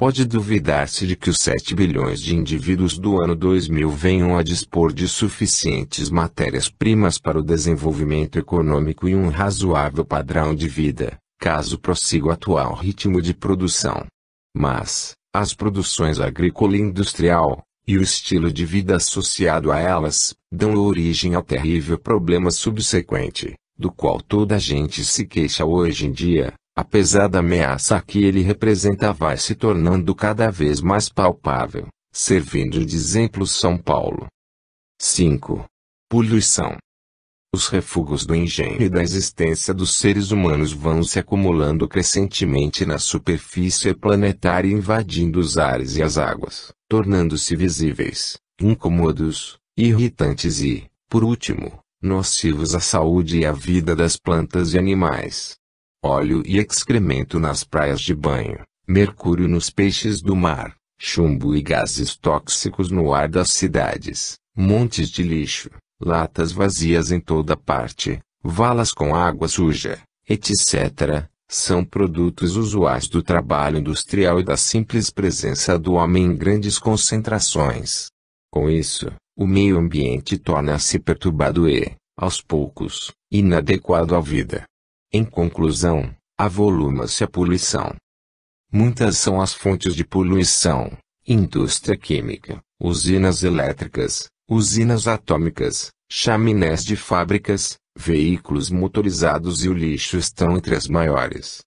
Pode duvidar-se de que os 7 bilhões de indivíduos do ano 2000 venham a dispor de suficientes matérias-primas para o desenvolvimento econômico e um razoável padrão de vida, caso prossiga o atual ritmo de produção. Mas, as produções agrícola e industrial, e o estilo de vida associado a elas, dão origem ao terrível problema subsequente, do qual toda a gente se queixa hoje em dia. Apesar da ameaça que ele representa, vai se tornando cada vez mais palpável, servindo de exemplo São Paulo. 5. Poluição. Os refugos do engenho e da existência dos seres humanos vão se acumulando crescentemente na superfície planetária e invadindo os ares e as águas, tornando-se visíveis, incômodos, irritantes e, por último, nocivos à saúde e à vida das plantas e animais. Óleo e excremento nas praias de banho, mercúrio nos peixes do mar, chumbo e gases tóxicos no ar das cidades, montes de lixo, latas vazias em toda parte, valas com água suja, etc., são produtos usuais do trabalho industrial e da simples presença do homem em grandes concentrações. Com isso, o meio ambiente torna-se perturbado e, aos poucos, inadequado à vida. Em conclusão, avoluma-se a poluição. Muitas são as fontes de poluição: indústria química, usinas elétricas, usinas atômicas, chaminés de fábricas, veículos motorizados e o lixo estão entre as maiores.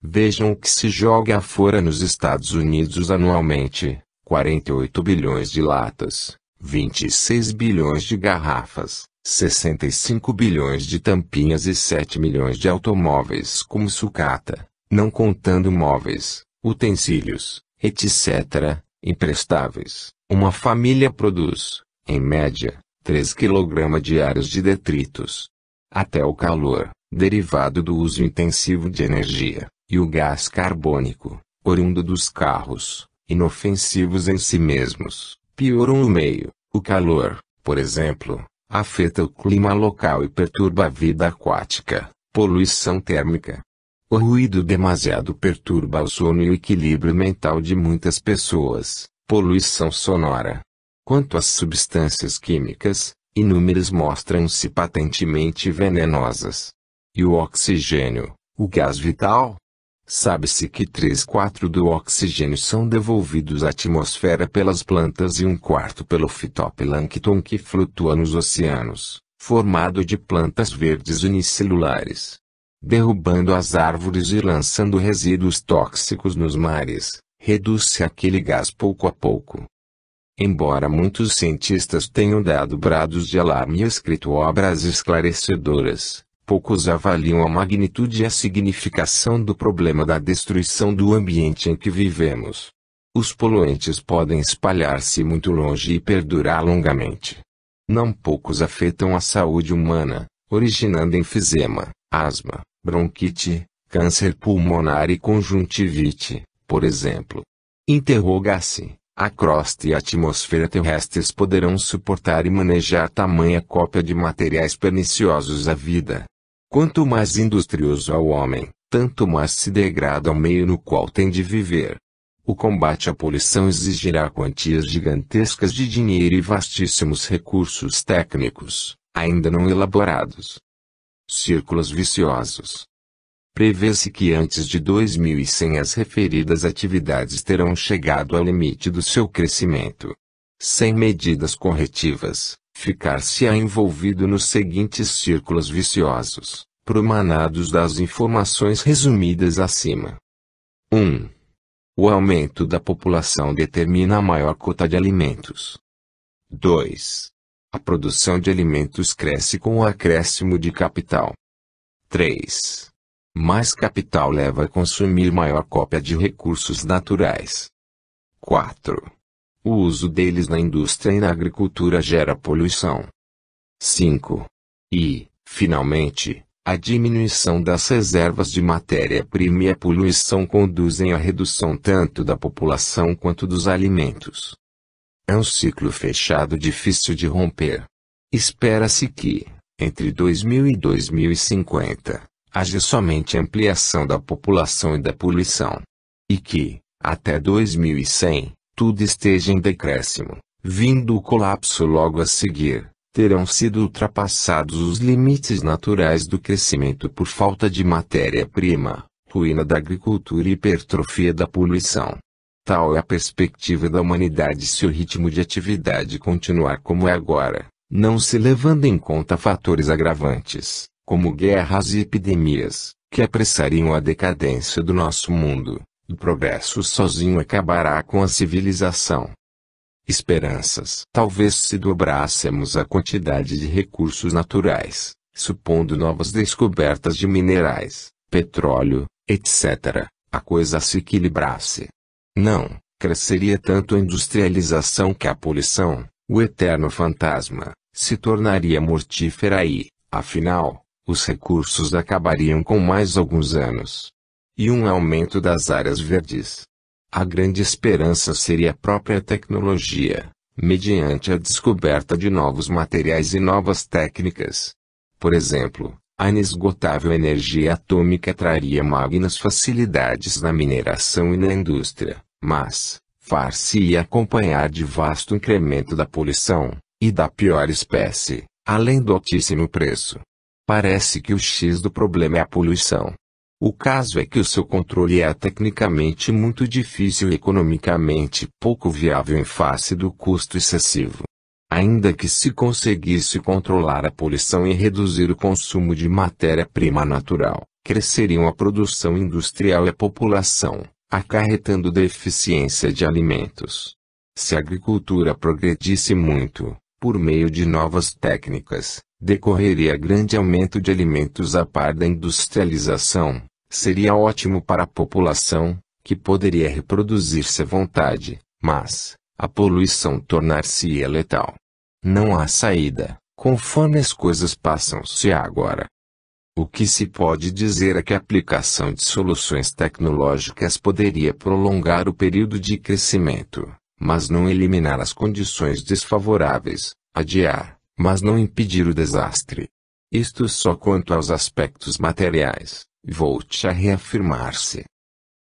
Vejam o que se joga afora nos Estados Unidos anualmente: 48 bilhões de latas, 26 bilhões de garrafas, 65 bilhões de tampinhas e 7 milhões de automóveis como sucata, não contando móveis, utensílios, etc., imprestáveis. Uma família produz, em média, 3 kg diários de detritos. Até o calor, derivado do uso intensivo de energia, e o gás carbônico, oriundo dos carros, inofensivos em si mesmos, pioram o meio. O calor, por exemplo, Afeta o clima local e perturba a vida aquática. Poluição térmica. O ruído demasiado perturba o sono e o equilíbrio mental de muitas pessoas. Poluição sonora. Quanto às substâncias químicas, inúmeras mostram-se patentemente venenosas. E o oxigênio, o gás vital? Sabe-se que 3/4 do oxigênio são devolvidos à atmosfera pelas plantas e 1/4 pelo fitoplâncton que flutua nos oceanos, formado de plantas verdes unicelulares. Derrubando as árvores e lançando resíduos tóxicos nos mares, reduz-se aquele gás pouco a pouco. Embora muitos cientistas tenham dado brados de alarme e escrito obras esclarecedoras, poucos avaliam a magnitude e a significação do problema da destruição do ambiente em que vivemos. Os poluentes podem espalhar-se muito longe e perdurar longamente. Não poucos afetam a saúde humana, originando enfisema, asma, bronquite, câncer pulmonar e conjuntivite, por exemplo. Interroga-se: a crosta e a atmosfera terrestres poderão suportar e manejar tamanha cópia de materiais perniciosos à vida? Quanto mais industrioso é o homem, tanto mais se degrada o meio no qual tem de viver. O combate à poluição exigirá quantias gigantescas de dinheiro e vastíssimos recursos técnicos, ainda não elaborados. Círculos viciosos. Prevê-se que antes de 2100 as referidas atividades terão chegado ao limite do seu crescimento. Sem medidas corretivas, ficar-se-á envolvido nos seguintes círculos viciosos, promanados das informações resumidas acima. 1. O aumento da população determina a maior cota de alimentos. 2. A produção de alimentos cresce com o acréscimo de capital. 3. Mais capital leva a consumir maior cópia de recursos naturais. 4. O uso deles na indústria e na agricultura gera poluição. 5. E, finalmente, a diminuição das reservas de matéria-prima e a poluição conduzem à redução tanto da população quanto dos alimentos. É um ciclo fechado difícil de romper. Espera-se que, entre 2000 e 2050, haja somente ampliação da população e da poluição. E que, até 2100, tudo esteja em decréscimo. Vindo o colapso logo a seguir, terão sido ultrapassados os limites naturais do crescimento por falta de matéria-prima, ruína da agricultura e hipertrofia da poluição. Tal é a perspectiva da humanidade se o ritmo de atividade continuar como é agora, não se levando em conta fatores agravantes, como guerras e epidemias, que apressariam a decadência do nosso mundo. O progresso sozinho acabará com a civilização. Esperanças. Talvez se dobrássemos a quantidade de recursos naturais, supondo novas descobertas de minerais, petróleo, etc., a coisa se equilibrasse. Não, cresceria tanto a industrialização que a poluição, o eterno fantasma, se tornaria mortífera e, afinal, os recursos acabariam com mais alguns anos. E um aumento das áreas verdes. A grande esperança seria a própria tecnologia, mediante a descoberta de novos materiais e novas técnicas. Por exemplo, a inesgotável energia atômica traria magnas facilidades na mineração e na indústria, mas, far-se-ia acompanhar de vasto incremento da poluição, e da pior espécie, além do altíssimo preço. Parece que o X do problema é a poluição. O caso é que o seu controle é tecnicamente muito difícil e economicamente pouco viável em face do custo excessivo. Ainda que se conseguisse controlar a poluição e reduzir o consumo de matéria-prima natural, cresceriam a produção industrial e a população, acarretando deficiência de alimentos. Se a agricultura progredisse muito, por meio de novas técnicas, decorreria grande aumento de alimentos a par da industrialização. Seria ótimo para a população, que poderia reproduzir-se à vontade, mas a poluição tornar-se-ia letal. Não há saída, conforme as coisas passam-se agora. O que se pode dizer é que a aplicação de soluções tecnológicas poderia prolongar o período de crescimento, mas não eliminar as condições desfavoráveis, adiar, mas não impedir o desastre. Isto só quanto aos aspectos materiais, volte a reafirmar-se.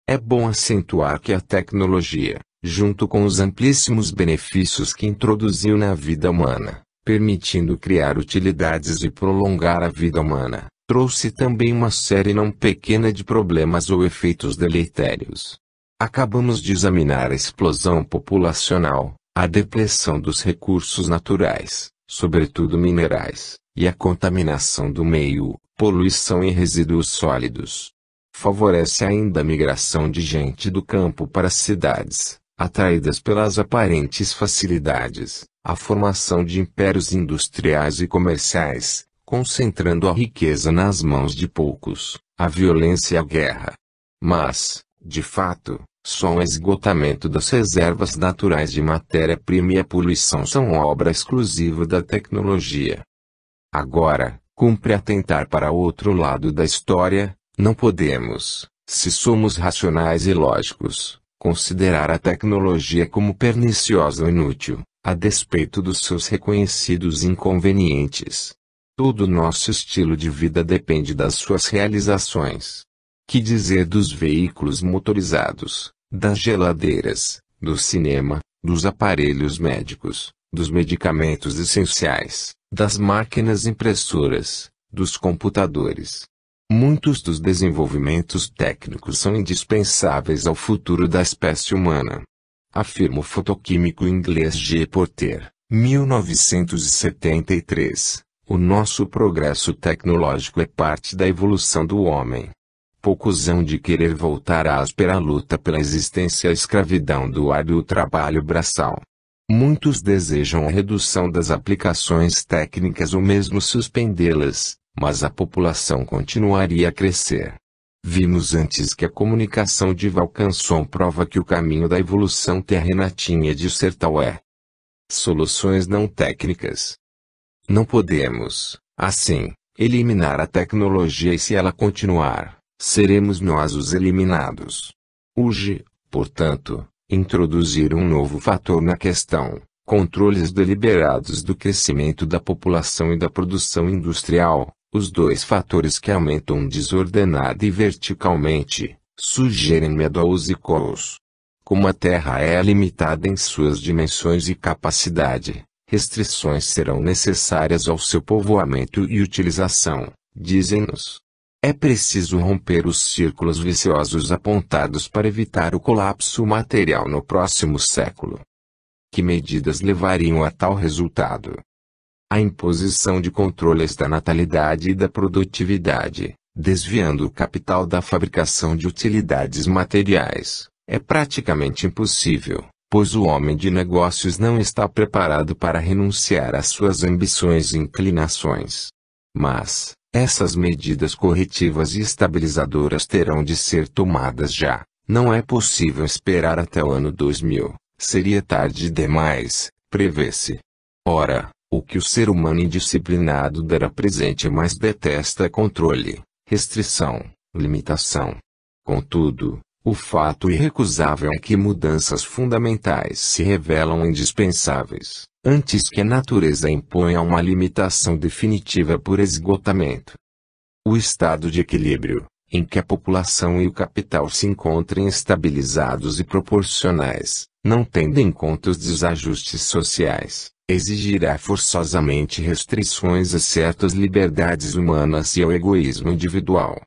É bom acentuar que a tecnologia, junto com os amplíssimos benefícios que introduziu na vida humana, permitindo criar utilidades e prolongar a vida humana, trouxe também uma série não pequena de problemas ou efeitos deletérios. Acabamos de examinar a explosão populacional, a depressão dos recursos naturais, sobretudo minerais, e a contaminação do meio, poluição e resíduos sólidos. Favorece ainda a migração de gente do campo para as cidades, atraídas pelas aparentes facilidades, a formação de impérios industriais e comerciais, concentrando a riqueza nas mãos de poucos, a violência e a guerra. Mas, de fato, só o esgotamento das reservas naturais de matéria-prima e a poluição são obra exclusiva da tecnologia. Agora, cumpre atentar para outro lado da história. Não podemos, se somos racionais e lógicos, considerar a tecnologia como perniciosa ou inútil, a despeito dos seus reconhecidos inconvenientes. Todo nosso estilo de vida depende das suas realizações. Que dizer dos veículos motorizados, das geladeiras, do cinema, dos aparelhos médicos, dos medicamentos essenciais, das máquinas impressoras, dos computadores. Muitos dos desenvolvimentos técnicos são indispensáveis ao futuro da espécie humana. Afirma o fotoquímico inglês G. Porter, 1973. O nosso progresso tecnológico é parte da evolução do homem. Poucos hão de querer voltar à áspera luta pela existência e a escravidão do árduo trabalho braçal. Muitos desejam a redução das aplicações técnicas ou mesmo suspendê-las, mas a população continuaria a crescer. Vimos antes que a comunicação de Vaucanson prova que o caminho da evolução terrena tinha de ser tal é. Soluções não técnicas. Não podemos, assim, eliminar a tecnologia e se ela continuar, seremos nós os eliminados. Urge, portanto, introduzir um novo fator na questão: controles deliberados do crescimento da população e da produção industrial, os dois fatores que aumentam desordenada e verticalmente, sugerem medo aos e coos. Como a Terra é limitada em suas dimensões e capacidade, restrições serão necessárias ao seu povoamento e utilização, dizem-nos. É preciso romper os círculos viciosos apontados para evitar o colapso material no próximo século. Que medidas levariam a tal resultado? A imposição de controles da natalidade e da produtividade, desviando o capital da fabricação de utilidades materiais, é praticamente impossível, pois o homem de negócios não está preparado para renunciar às suas ambições e inclinações. Mas, essas medidas corretivas e estabilizadoras terão de ser tomadas já. Não é possível esperar até o ano 2000, seria tarde demais, prevê-se. Ora, o que o ser humano indisciplinado dera presente mais detesta é controle, restrição, limitação. Contudo, o fato irrecusável é que mudanças fundamentais se revelam indispensáveis, antes que a natureza imponha uma limitação definitiva por esgotamento. O estado de equilíbrio, em que a população e o capital se encontrem estabilizados e proporcionais, não tendo em conta os desajustes sociais, exigirá forçosamente restrições a certas liberdades humanas e ao egoísmo individual.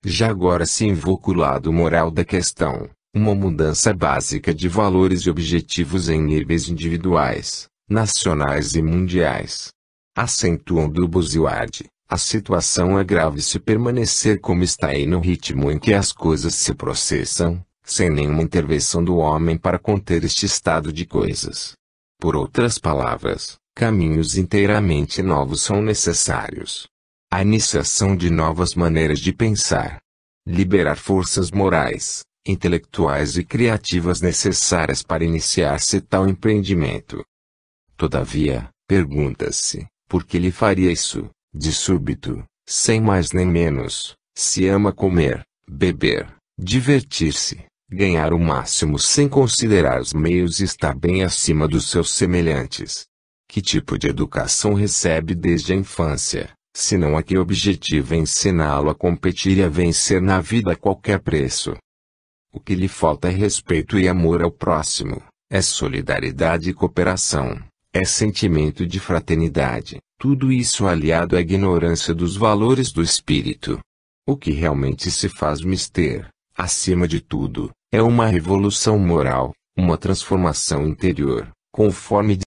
Já agora se invoca o lado moral da questão, uma mudança básica de valores e objetivos em níveis individuais, nacionais e mundiais. Acentuando o buzzword, a situação é grave se permanecer como está e no ritmo em que as coisas se processam, sem nenhuma intervenção do homem para conter este estado de coisas. Por outras palavras, caminhos inteiramente novos são necessários. A iniciação de novas maneiras de pensar. Liberar forças morais, intelectuais e criativas necessárias para iniciar-se tal empreendimento. Todavia, pergunta-se, por que ele faria isso, de súbito, sem mais nem menos, se ama comer, beber, divertir-se, ganhar o máximo sem considerar os meios e estar bem acima dos seus semelhantes? Que tipo de educação recebe desde a infância, senão a que objetiva ensiná-lo a competir e a vencer na vida a qualquer preço? O que lhe falta é respeito e amor ao próximo, é solidariedade e cooperação, é sentimento de fraternidade, tudo isso aliado à ignorância dos valores do espírito. O que realmente se faz mister, acima de tudo, é uma revolução moral, uma transformação interior, conforme